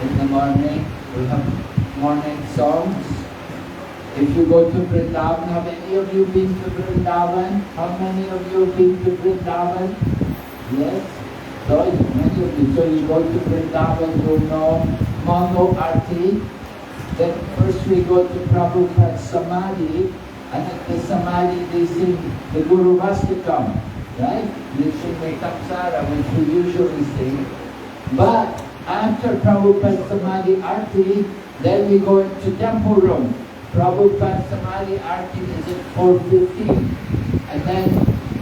in the morning. We have morning songs. If you go to Vrindavan, have any of you been to Vrindavan? How many of you have been to Vrindavan? Yes? So many of you. So you go to Vrindavan, you'll know Mango Arti. Then first we go to Prabhupada's Samadhi, and at the Samadhi they sing the Guru Vastikam, right? They sing the Tapsara, which we usually sing. But after Prabhupada's Samadhi Arti, then we go into temple room. Prabhupada's Samadhi Arti is at 4:15, and then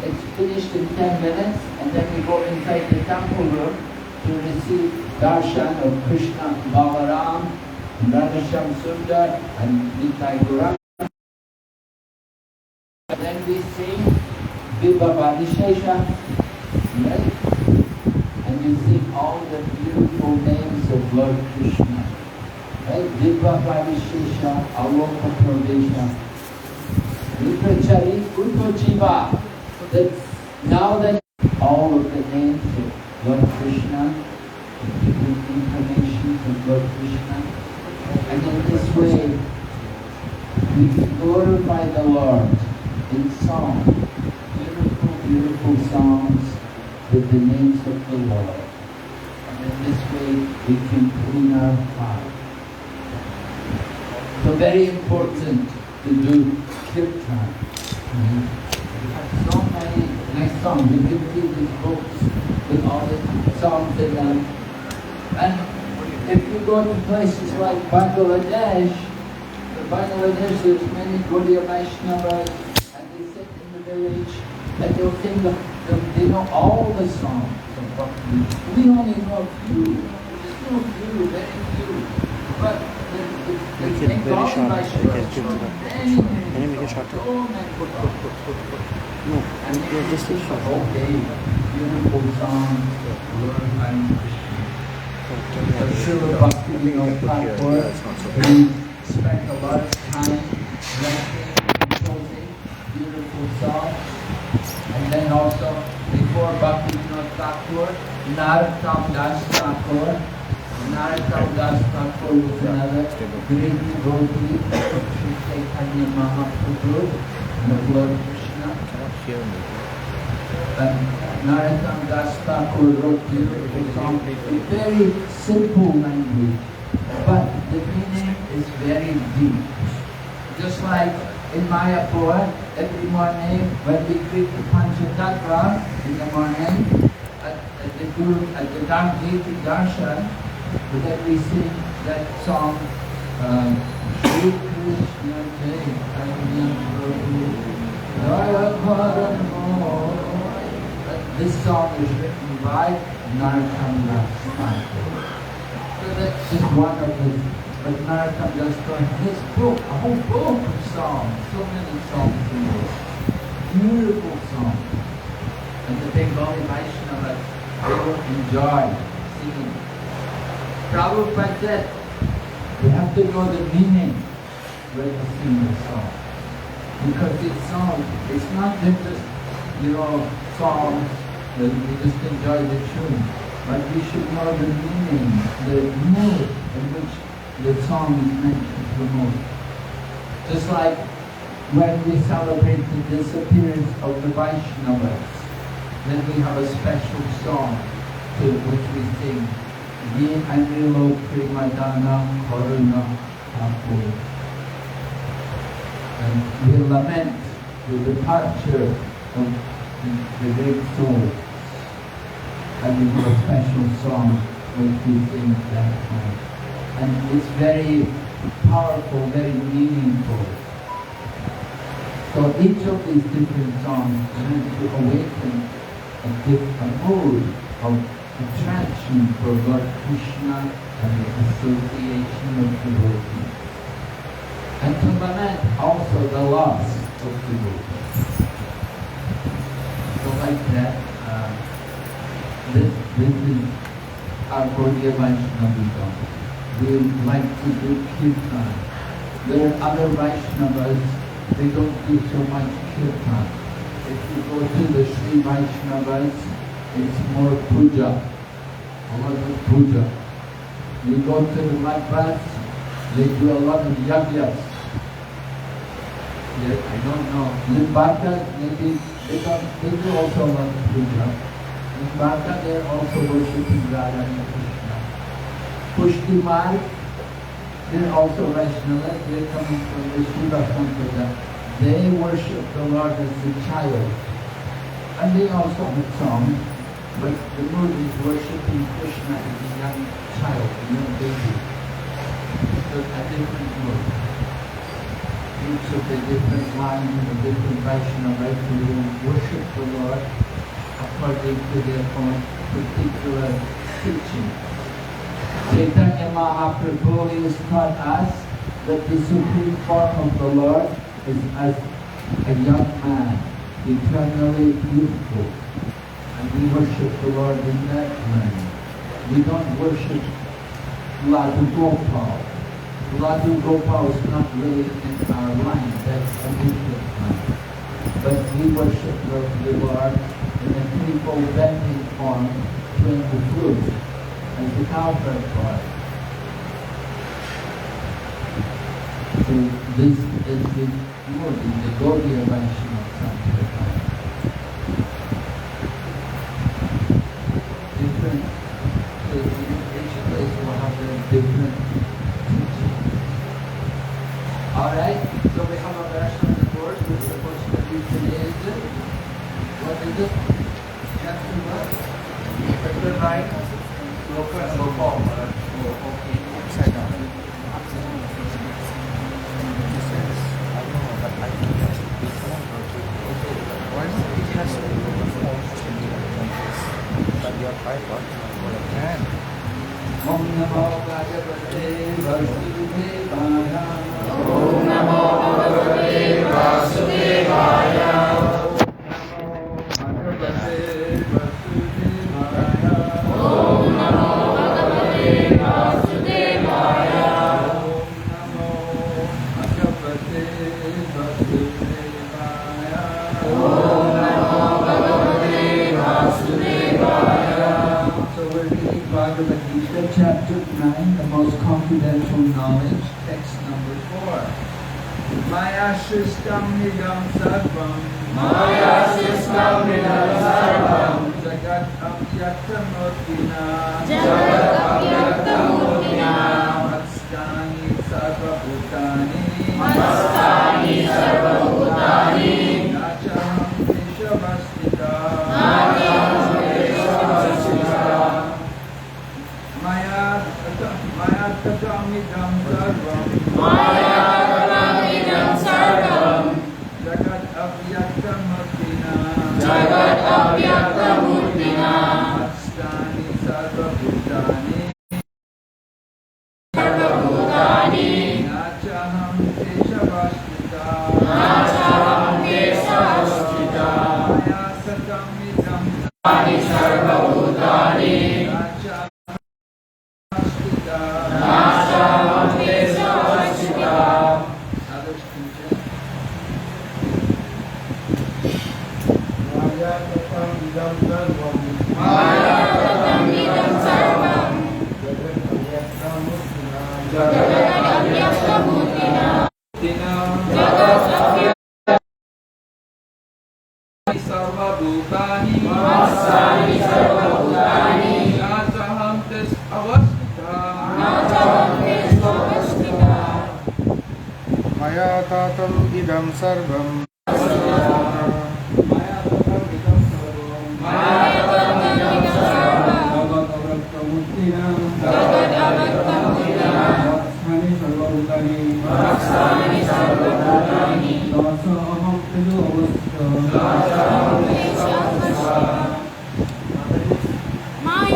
it's finished in 10 minutes, and then we go inside the temple room to receive darshan of Krishna, Balaram, Radhasham Sundar, and Nitai Gauranga. And then we sing Vibhavadishesha, right? And you sing all the beautiful names of Lord Krishna. Right? Vibhavadishesha, Aloka Pradesha, Viprachari, Utojiva. That's now that all of the names of Lord Krishna, the different incarnations of Lord Krishna. And in this way, we glorify the Lord in song. Beautiful, beautiful songs with the names of the Lord. And in this way, we can clean our heart. So very important to do kirtan. We have so many nice songs. You can see these books with all the songs in them. And if you go to places like Bangladesh, there's many Gaudiya Vaishnavas, and they sit in the village, and they'll sing they know all the songs of Bhakti. We only know a few. There's no few, very few. But the Gaudiya Vaishnavas, many no, and this is okay, beautiful songs, glorifying Krishna. Srila Bhaktivinoda Thakur, he spent a lot of time writing and composing beautiful songs. And then also, before Bhaktivinoda Thakur, Narottam Das Thakur. Narottam Das Thakur was another great devotee of Sri Chaitanya Mahaprabhu and of Lord Krishna. And Narottam Das Thakur wrote beautiful songs in very simple language, but the meaning is very deep. Just like in Mayapur, every morning when we greet the Panchatattva in the morning, at the Dhamgiti Darshan, then we sing that song, Shri Krishna Chaitanya Prabhu Jaya Bharat. This song is written by Narottam Das Thakur. So that's just one of his, but Narottam Das Thakur, his book, a whole book of songs, so many songs in this. Beautiful songs. And the Bengali Vaishnavas, they will enjoy singing. Prabhupada said, you have to know the meaning when you sing the song. Because this song, it's not just, songs that we just enjoy the tune, but we should know the meaning, the mood in which the song is meant to promote. Just like when we celebrate the disappearance of the Vaishnavas, then we have a special song to which we sing, Ye Anilo Premadana Karuna Thakur. And we lament the departure of the great soul. And we have a special song which we sing at that time. And it's very powerful, very meaningful. So each of these different songs is meant to awaken a mood of attraction for Lord Krishna and the association of devotees. And to lament also the loss of devotees. So like that, this is our Gaudiya Vaishnava. We like to do kirtan. There are other Vaishnavas, they don't do so much kirtan. If you go to the Sri Vaishnavas, it's more puja, a lot of puja. You go to the mud baths, they do a lot of yajnas. Yeah, I don't know. In Bharata, maybe they do also a lot of puja. In Bharata, they are also worshipping Radha and Krishna. Pushti Marg, they're also Vaishnava. They're coming from the Shiva Sampradaya. They worship the Lord as a child. And they also have songs, but the mood is worshipping Krishna as a young child, a young baby. So a different mood. Each of the different lines and the different Vaishnava will worship the Lord according to their own particular teaching. Chaitanya Mahaprabhu has taught us that the supreme form of the Lord is as a young man, eternally beautiful. And we worship the Lord in that manner. We don't worship Ladu Gopal. Ladu Gopal is not really in our line, that's a different line. But we worship the Lord in a threefold bending form, playing the flute, as the cowbird boy. So this is the mood in the Gaudiya Vaishnava Sampradaya. Different places, each place will have their different teaching. Alright, so we have a verse on the board we're supposed to read today, is it? What is it? Chapter what? Chapter 9. Sloka number 4. Oh, okay. Upside down. Om Namo Bhagavate Vasudevaya. Om Namo Bhagavate Vasudevaya. Om Namo Bhagavate Vasudevaya. Om Namo Bhagavate Vasudevaya. So we're reading Bhagavad Gita, chapter 9, the most confidential knowledge, text number 4. Maya Shristam Nidam Sarvam. Maya Shristam Nidam Sarvam. Jagat Avyaktamurtina. Jagat Avyaktamurtina. Matstani Sarvabhutani. Matstani Sarvabhutani. Nachaham Deshavastita. Nachaham Deshavastita. Maya Tatamidam Sarvam. Maya Tatamidam Sarvam. Jagat Avyaktamurtina. Jagat Avyaktamurtina. Matstani Sarvabhutani. Sarvabhutani. Nachaham Deshavastita. Nachaham Deshavastita. Maya Tatamidam Sarvabhutani. Sarvabhutani. Masani Sarvabhutani. Nachaham tes avastita. Nachaham tes avastita. Maya tatam idam sarvam. Maya Tatam Idam Sarvam. Maya Tatam Idam Sarvam. Jagat Avyaktamurtina. Jagat Avyaktamurtina. Matstani Sarvabhutani. Matstani Sarvabhutani. Nachaham tes avastita. Nachaham tes avastita. Maya Tatam Idam Sarvam. Maya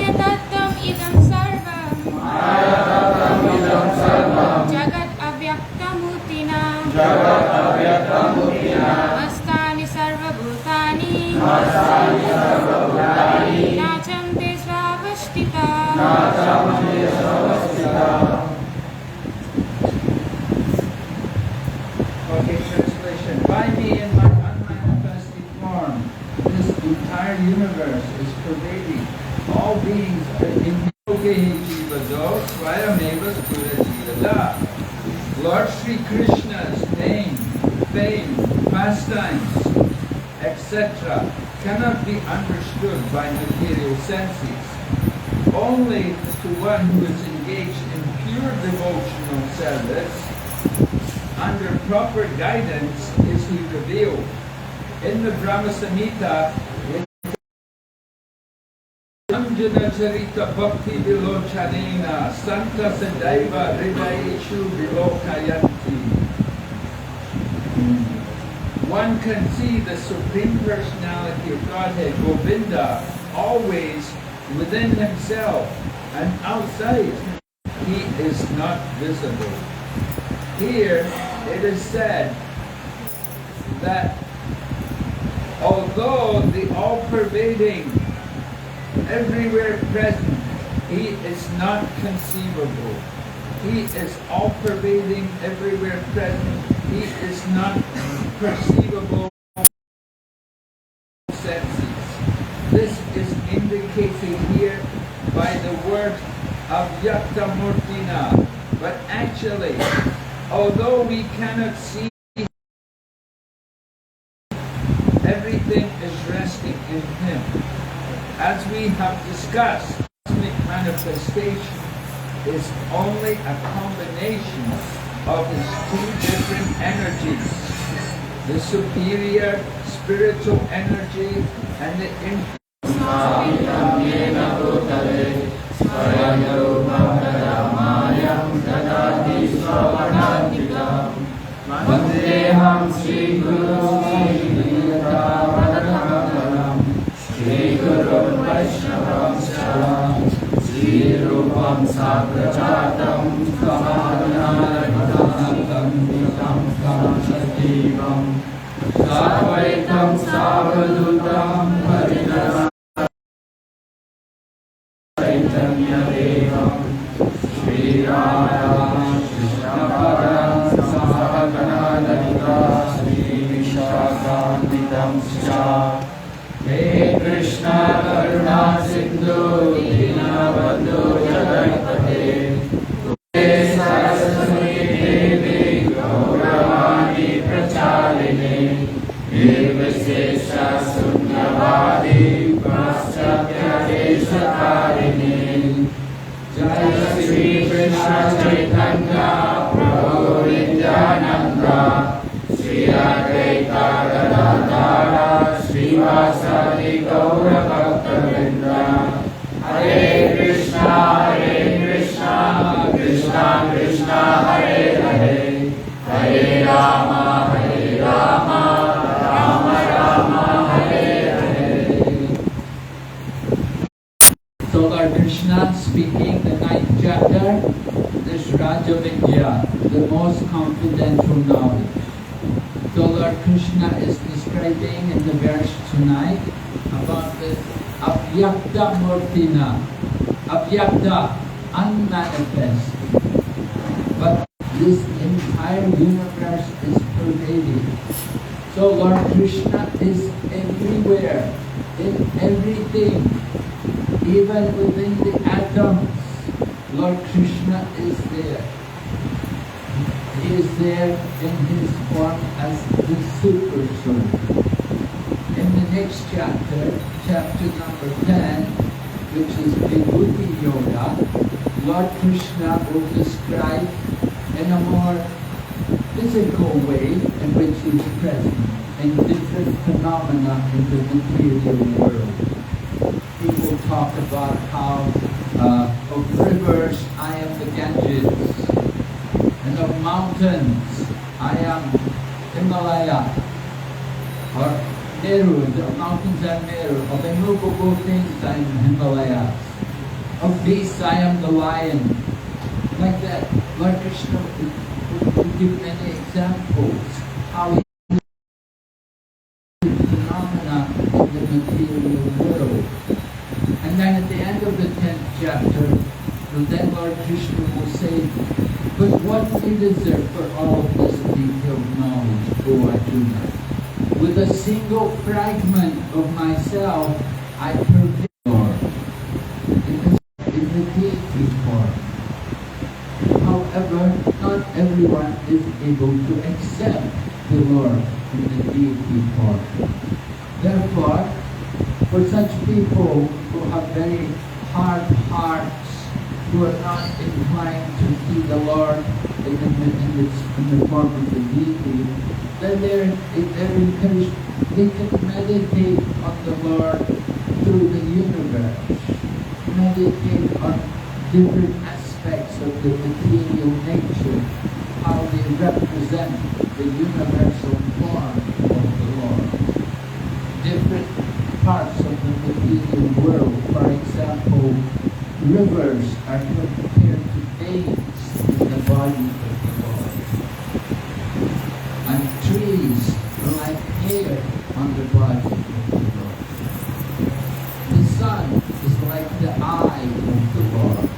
tatam idam sarvam. Jagat Avyaktamurtina. Jagat avyaktamurtina. Mastani Sarvabhutani. Masani sarvabhutani. Nacham te Svavastita. Nacham desavastita. Okay, translation. Eva Surajilala. Lord Sri Krishna's name, fame, pastimes, etc. cannot be understood by material senses. Only to one who is engaged in pure devotional service, under proper guidance, is he revealed. In the Brahma Samhita, Anjana Charita Bhakti Vilochanena Santa Sadaiva Hridayeshu Vilokayanti. One can see the Supreme Personality of Godhead, Govinda, always within himself, and outside he is not visible. Here it is said that although the all-pervading, everywhere present, he is not conceivable. He is all-pervading, everywhere present. He is not perceivable senses. This is indicated here by the word Avyakta Murtina. But actually, although we cannot see, everything is resting in him. As we have discussed, cosmic manifestation is only a combination of his two different energies, the superior spiritual energy and the Vandeham Sri Guru Shri Guru Vaishnavam Shri Rupam Sagrajatam Samadhanam Satyam Sarvaitam Savadutam Parinam Chaitanya Devam Shri Radha Krishna Padam Sahaganadita Shri Vishakhanditam Sya He Krishna Karuna Sindhu Dinabandhu Jagapate He Saraswati Devi Gauravani Pracharini Nirvishesha Sunyavadi Paschatya Deshatarini Jaya Shri Krishna Chaitanya Prabhu Nityananda Shri Advaita Gadadhara Srivasadi Gaura Bhakta-vrinda Hare Krishna Krishna Krishna Hare Hare Hare Rama Rama Rama Hare Hare. So Lord Krishna speaking the 9th chapter, this Raja Vidya, the most confidential knowledge. So Lord Krishna is describing in the verse tonight about the Avyakta Murtina. Avyakta, unmanifest. But this entire universe is pervading. So Lord Krishna is everywhere, in everything, even within the atoms. Lord Krishna is there. He is there in his form as the Super Soul. In the next chapter, chapter number 10, which is Vibhuti Yoga, Lord Krishna will describe in a more physical way in which he is present in different phenomena in the material world. He will talk about how of rivers, I am the Ganges, and of mountains, I am Himalaya, or Meru, the mountains are Meru, of immovable things I am Himalaya, of beasts I am the lion. Like that, Lord Krishna will give many examples how he phenomena in the material world. And then at the end of the 10th chapter, then Lord Krishna will say, but what need is there for all of this detailed knowledge, O Arjuna? With a single fragment of myself, I pervade in the deity form. However, not everyone is able to accept the Lord in the deity form. Therefore, for such people who have very hard hearts, who are not inclined to see the Lord in the form of the deity, then they're encouraged, they can meditate on the Lord through the universe, meditate on different aspects of the material nature, how they represent the universal form of the Lord. Different parts of the material world, for example, rivers are compared to veins in the body of the Lord. And trees are like hair on the body of the Lord. The sun is like the eye of the Lord.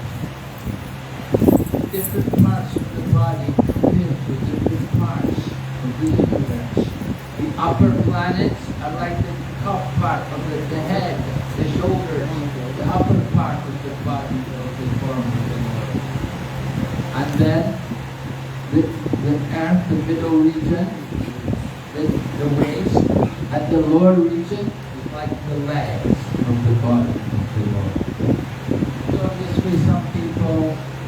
Different parts of the body compared to different parts of the universe. The upper planets are like the top part of the head, the shoulders, the upper part of the body of the form of the Lord. And then the earth, the middle region, the waist, and the lower region is like the legs of the body of the Lord. So this way some people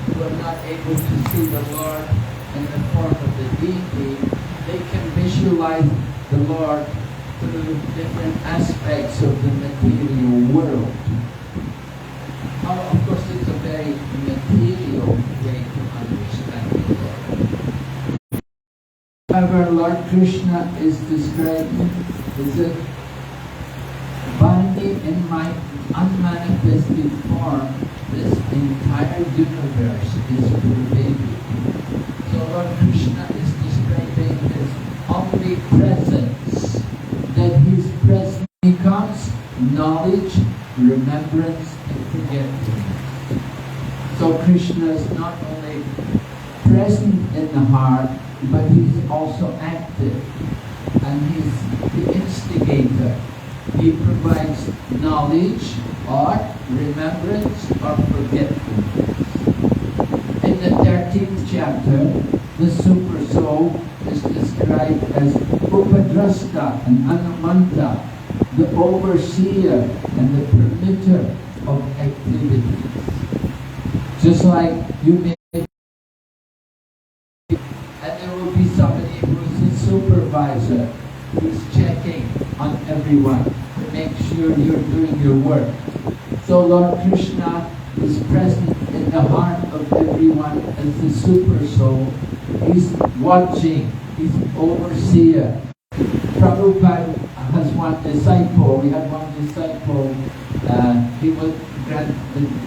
who are not able to see the Lord in the form of the deity, they can visualize the Lord through different aspects of the material world. Of course, it's a very material way to understand the Lord. However, Lord Krishna is described as a body in my unmanifested form. This entire universe is pervaded. So Lord Krishna is describing his omnipresence, that his presence becomes knowledge, remembrance, and forgetfulness. So Krishna is not only present in the heart, but he's also active, and he's the instigator. He provides knowledge or remembrance or forgetfulness. In the 13th chapter, the Super Soul is described as Upadrasta and Anumanta, the overseer and the permitter of activities. Just like you may, and there will be somebody who's a supervisor who's checking on everyone to make sure you're doing your work. So Lord Krishna is present in the heart of everyone as the Super Soul. He's watching, he's overseer. Prabhupada has one disciple, we had one disciple, he was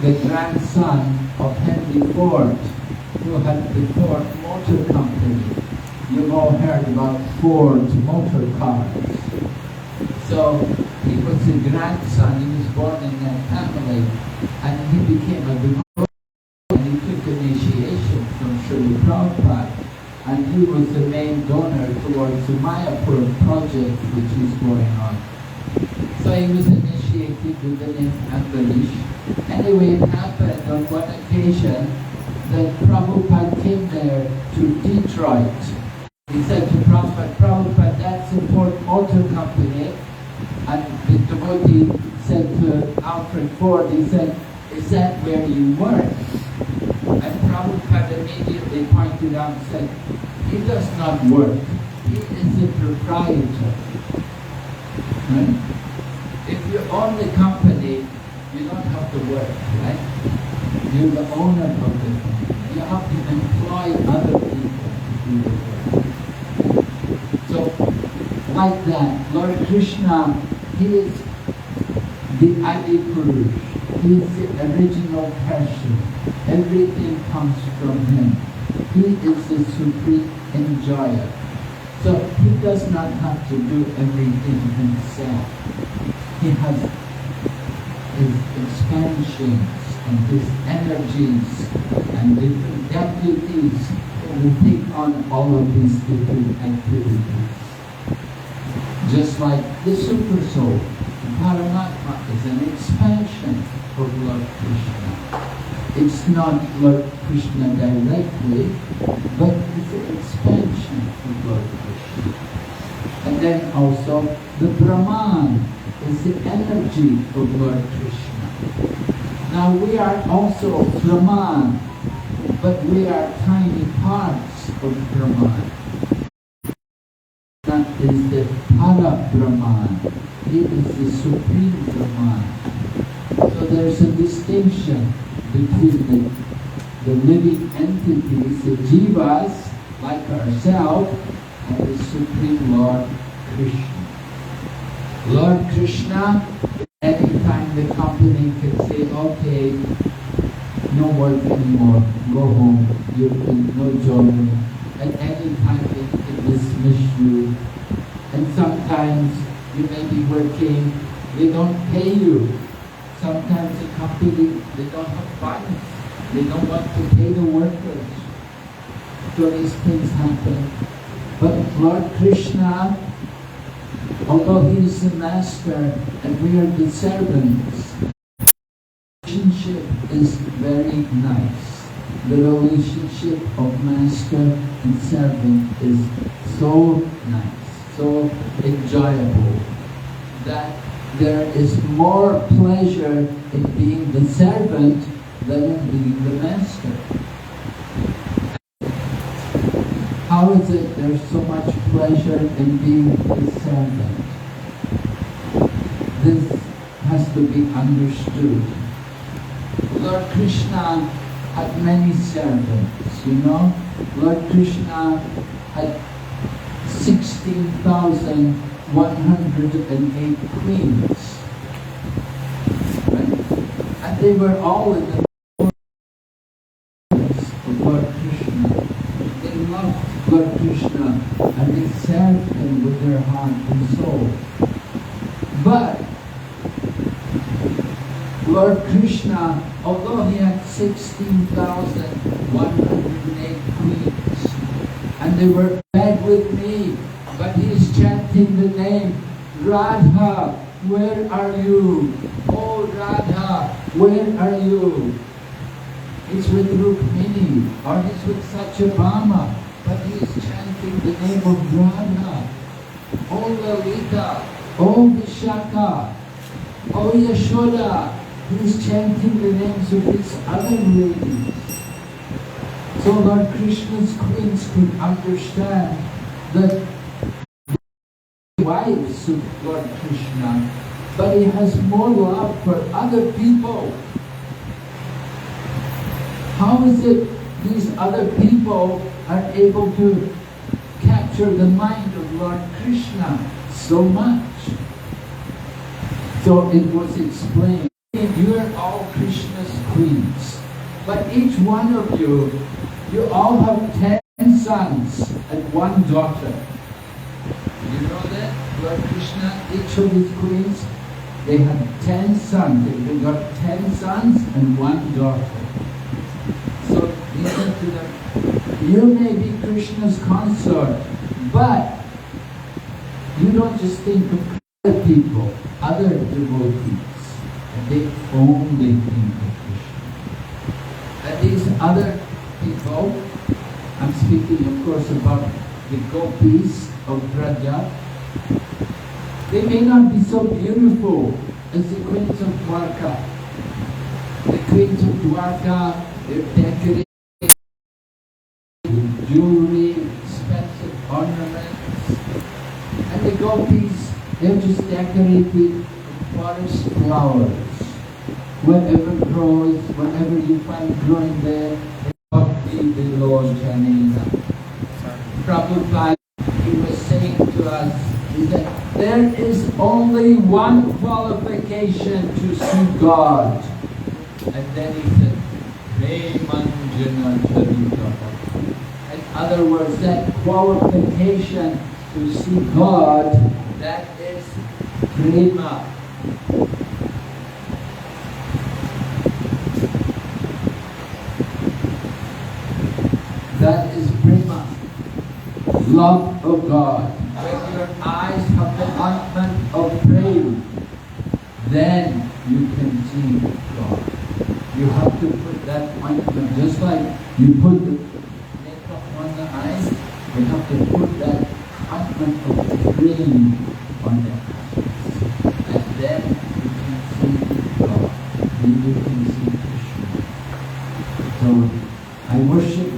the grandson of Henry Ford, who had the Ford Motor Company. You've all heard about Ford's motor cars. So he was the grandson, he was born in that family, and he became a devotee, and he took initiation from Srila Prabhupada, and he was the main donor towards the Mayapur project which is going on. So he was initiated with the name Ambarish. Anyway, it happened on one occasion that Prabhupada came there to Detroit. He said to Prabhupada, that's the Ford Motor Company. And the devotee said to Alfred Ford, he said, is that where you work? And Prabhupada immediately pointed out and said, he does not work. He is the proprietor. Right? If you own the company, you don't have to work, right? You're the owner of the company. You have to employ other people to do the work. So, like that, Lord Krishna, he is the Adi Purush. He is the original person. Everything comes from him. He is the supreme enjoyer. So he does not have to do everything himself. He has his expansions and his energies and different deputies who will take on all of these different activities. Just like the Super Soul, Paramatma is an expansion of Lord Krishna. It's not Lord Krishna directly, but it's an expansion of Lord Krishna. And then also the Brahman is the energy of Lord Krishna. Now we are also Brahman, but we are tiny parts of Brahman. That is the Para Brahman. He is the Supreme Brahman. So there's a distinction between the living entities, the jivas, like ourselves, and the Supreme Lord Krishna. Lord Krishna, anytime the company can say, okay, no work anymore, go home, you can no join. At any time they can dismiss you. And sometimes you may be working, they don't pay you. Sometimes the company, they don't have funds. They don't want to pay the workers. So these things happen. But Lord Krishna, although He is the Master and we are the servants, the relationship is very nice. The relationship of Master and servant is so nice, so enjoyable, that there is more pleasure in being the servant than in being the Master. How is it there's so much pleasure in being the servant? This has to be understood. Lord Krishna had many servants, you know. Lord Krishna had 16,108 queens, right? And they were all in the of Lord Krishna. They loved Lord Krishna and they served Him with their heart and soul. But Lord Krishna, although He had 16,108 queens, and they were fed with me, but He is chanting the name, Radha, where are you? Oh Radha, where are you? He's with Rukmini, or he's with Satyabhama, but he is chanting the name of Radha. Oh Lalita, oh Vishaka, oh Yashoda. He's chanting the names of his other ladies. So Lord Krishna's queens could understand that the wives of Lord Krishna, but he has more love for other people. How is it these other people are able to capture the mind of Lord Krishna so much? So it was explained, you are all Krishna's queens, but each one of you, you all have 10 sons and 1 daughter. You know that? Lord Krishna, each of his queens, they had 10 sons. They got 10 sons and 1 daughter. So he said to them, you may be Krishna's consort, but you don't just think of other people, other devotees. They only think of Krishna. And these other people, I'm speaking of course about the gopis of Braja, they may not be so beautiful as the queens of Dwarka. The queens of Dwarka, they're decorated with jewelry, expensive ornaments. And the gopis, they're just decorated with forest flowers. Whatever grows, whatever you find growing there, bhakti below Janina. Prabhupada, he was saying to us, he said, there is only one qualification to see God. And then he said, Premanjana Charita. In other words, that qualification to see God, that is prema. That is prema, love of God. When your eyes have the ointment of prema, then you can see God. You have to put that Just like you put the makeup on the eyes, you have to put that ointment of the cream on the eyes. And then you can see God. Then you can see Krishna. So I worship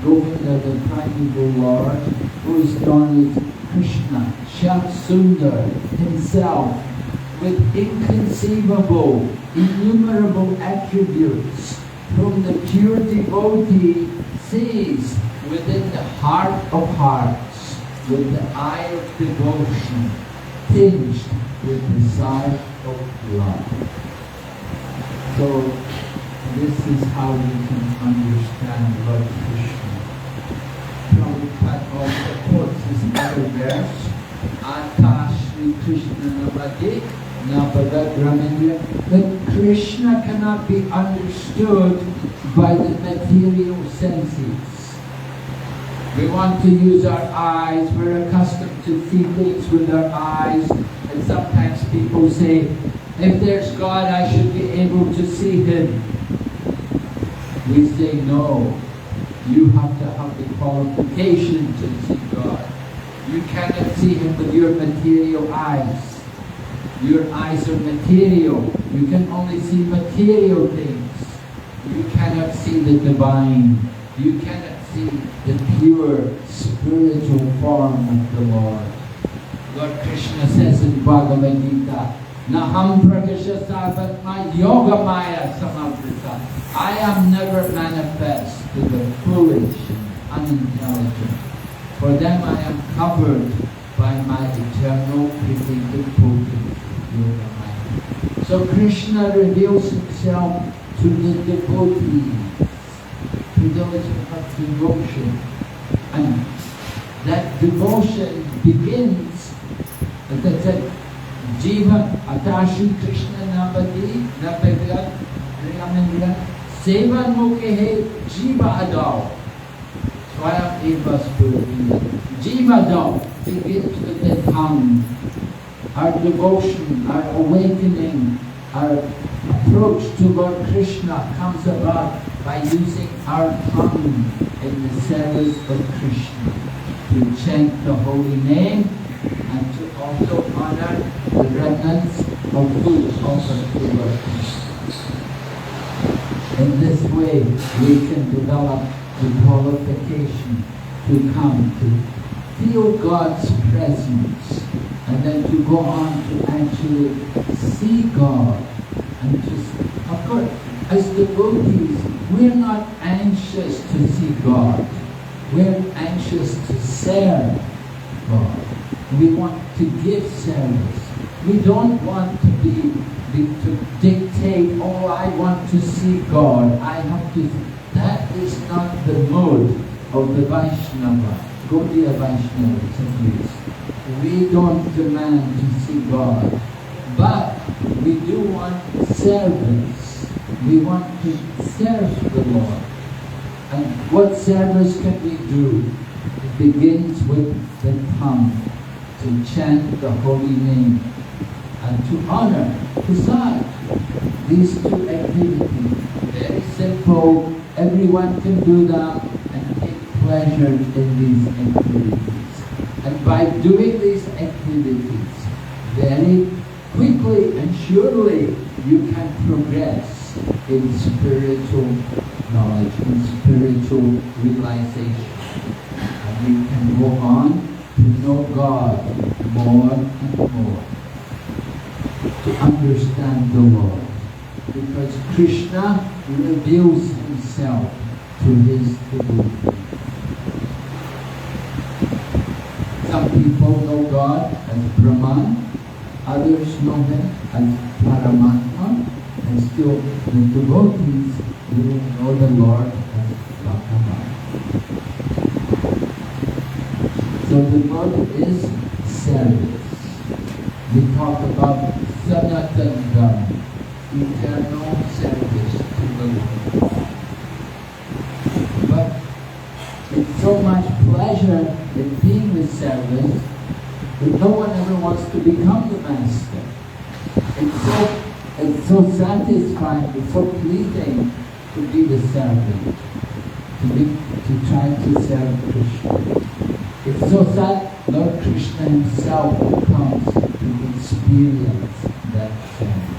Govinda, the primeval Lord, who is known as Krishna, Shyam Sundar himself, with inconceivable, innumerable attributes, whom the pure devotee sees within the heart of hearts, with the eye of devotion, tinged with the sight of love. So, this is how we can understand Lord Krishna. Prabhupada also quotes this other verse, Ata Shri Krishna Navadi Navadagramendra, that Krishna cannot be understood by the material senses. We want to use our eyes, we're accustomed to see things with our eyes, and sometimes people say, if there's God, I should be able to see Him. We say no. You have to have the qualification to see God. You cannot see Him with your material eyes. Your eyes are material. You can only see material things. You cannot see the divine. You cannot see the pure spiritual form of the Lord. Lord Krishna says in Bhagavad Gita, Naham prakasha savatma yoga maya samavrita. I am never manifest to the foolish and unintelligent. For them I am covered by my eternal creative potency, yoga maya. So Krishna reveals himself to the devotees, to those who have devotion. And that devotion begins, as I said, Jiva Atashi Krishna Navadi Napagat Riyamendra Sevan Mukehe Jiva Adao Swayam Eva Spurvina. Jiva Adao begins with the tongue. Our devotion, our awakening, our approach to Lord Krishna comes about by using our tongue in the service of Krishna, to chant the holy name and to also honor the remnants of food offered to Lord Krishna. In this way, we can develop the qualification to come to feel God's presence, and then to go on to actually see God. And to, of course, as devotees, we're not anxious to see God. We're anxious to serve God. We want to give service. We don't want to to dictate, oh, I want to see God. I have to. That is not the mode of the Vaishnava, Gaudiya Vaishnavas at least. We don't demand to see God, but we do want service. We want to serve the Lord. And what service can we do? It begins with the tongue, to chant the holy name, and to honor, prasad. These two activities, very simple, everyone can do them and take pleasure in these activities. And by doing these activities, very quickly and surely you can progress in spiritual knowledge, in spiritual realization. And we can go on to know God more and more, to understand the Lord. Because Krishna reveals himself to his devotees. Some people know God as Brahman, others know him as Paramatma, and still the devotees will know the Lord as Bhagavan. So the word is service. We talk about Sanatana Dharma, eternal service to the Lord. But it's so much pleasure in being with service that no one ever wants to become the master. It's so satisfying, it's so pleasing to be the servant, to try to serve Krishna. It's so sad, Lord Krishna himself comes to experience that service,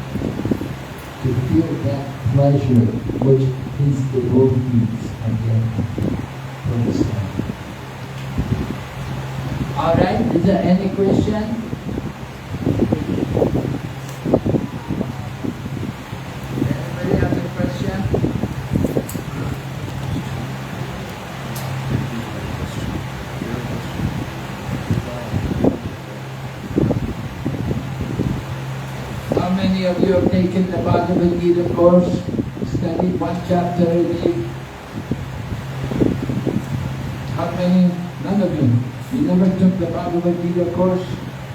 to feel that pleasure which his devotees are getting from service. Alright, is there any question? Anybody have a question? How many of you have taken the Bhagavad Gita course? Studied one chapter a day? How many? None of you. You never took the Bhagavad Gita course?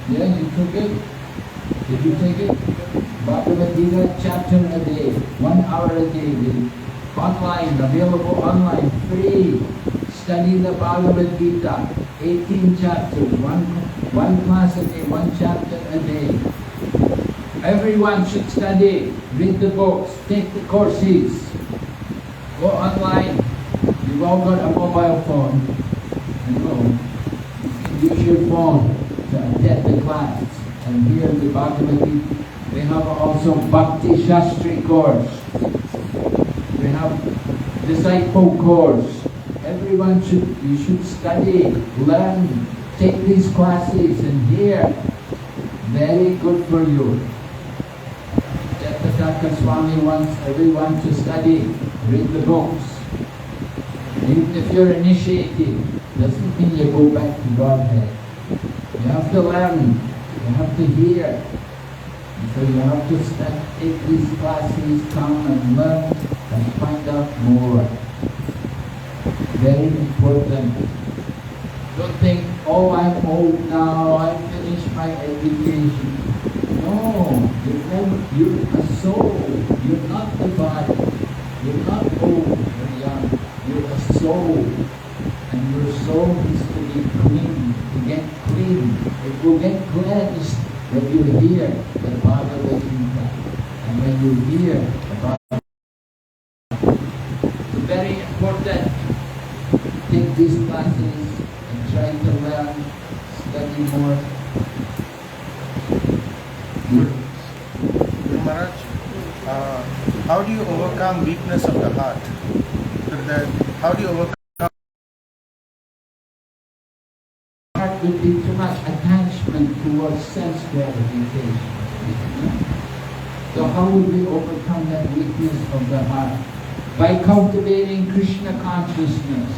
Yeah, you took it? Did you take it? Bhagavad Gita chapter a day, 1 hour a day, online, available online, free. Study the Bhagavad Gita, 18 chapters, one class a day, 1 chapter a day. Everyone should study, read the books, take the courses, go online. You've all got a mobile phone. You know, use your phone to attend the class and hear the Bhagavad Gita. We have also Bhakti Shastri course. We have disciple course. Everyone should study, learn, take these classes and hear. Very good for you. Jataka Swami wants everyone to study, read the books. Even if you're initiated, doesn't mean you go back to Godhead. You have to learn, you have to hear. So you have to take these classes, come and learn and find out more. Very important. Don't think, oh, I'm old now, I finished my education. No, you're a soul. You're not the body. You're not old or young. You're a soul. And your soul is to be clean, to get clean. It will get cleansed when you hear the Bhagavad Gita. And when you hear the Bhagavad Gita. It's very important. Take these classes and try to learn, study more. Guru Maharaj, how do you overcome weakness of the heart? How do you overcome? Heart would be too much attachment towards sense gratification. So how would we overcome that weakness of the heart? By cultivating Krishna consciousness.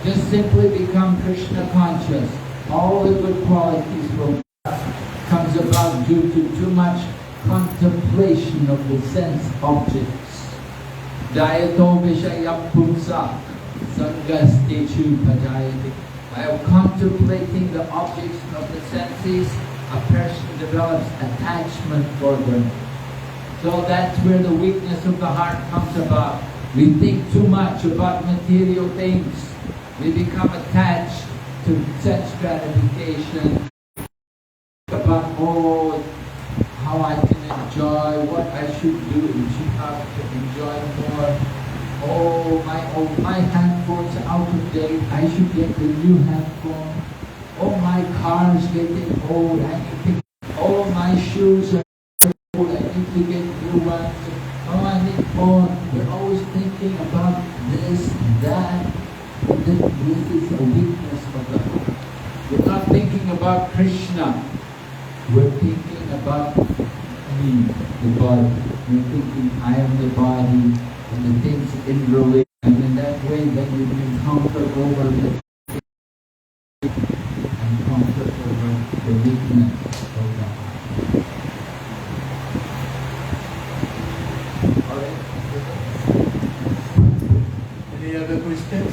Just simply become Krishna conscious. All the good qualities will comes about due to too much contemplation of the sense objects. Dayato vishaya pumsa sangastechu pajayati. By contemplating the objects of the senses, a person develops attachment for them. So that's where the weakness of the heart comes about. We think too much about material things. We become attached to sense gratification. About, oh, how I can enjoy, what I should do to enjoy more. Oh, my handphone's out of date, I should get the new handphone. Oh, my car's getting old, I need to, oh, my shoes are old, I need to get new ones. Oh, I need phone. We're always thinking about this and that. But this is a weakness of the heart. We're not thinking about Krishna. We're thinking about me, the body. We're thinking I am the body and the things in relation. And in that way, then you can conquer over the and conquer over the weakness of the heart. Any other questions?